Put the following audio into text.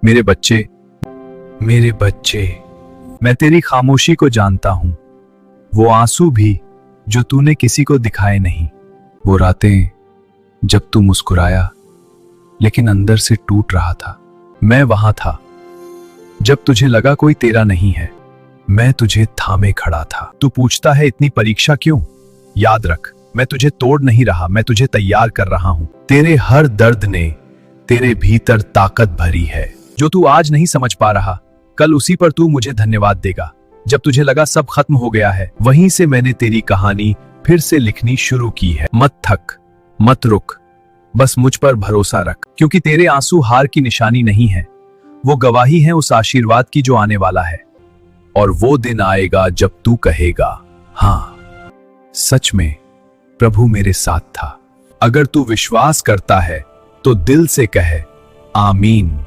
मेरे बच्चे, मेरे बच्चे, मैं तेरी खामोशी को जानता हूं, वो आंसू भी जो तूने किसी को दिखाए नहीं, वो रातें जब तू मुस्कुराया लेकिन अंदर से टूट रहा था। मैं वहां था जब तुझे लगा कोई तेरा नहीं है, मैं तुझे थामे खड़ा था। तू पूछता है इतनी परीक्षा क्यों? याद रख, मैं तुझे तोड़ नहीं रहा, मैं तुझे तैयार कर रहा हूं। तेरे हर दर्द ने तेरे भीतर ताकत भरी है। जो तू आज नहीं समझ पा रहा, कल उसी पर तू मुझे धन्यवाद देगा। जब तुझे लगा सब खत्म हो गया है, वहीं से मैंने तेरी कहानी फिर से लिखनी शुरू की है। मत थक, मत रुक, बस मुझ पर भरोसा रख, क्योंकि तेरे आंसू हार की निशानी नहीं है, वो गवाही है उस आशीर्वाद की जो आने वाला है। और वो दिन आएगा जब तू कहेगा, हाँ, सच में प्रभु मेरे साथ था। अगर तू विश्वास करता है तो दिल से कहे, आमीन।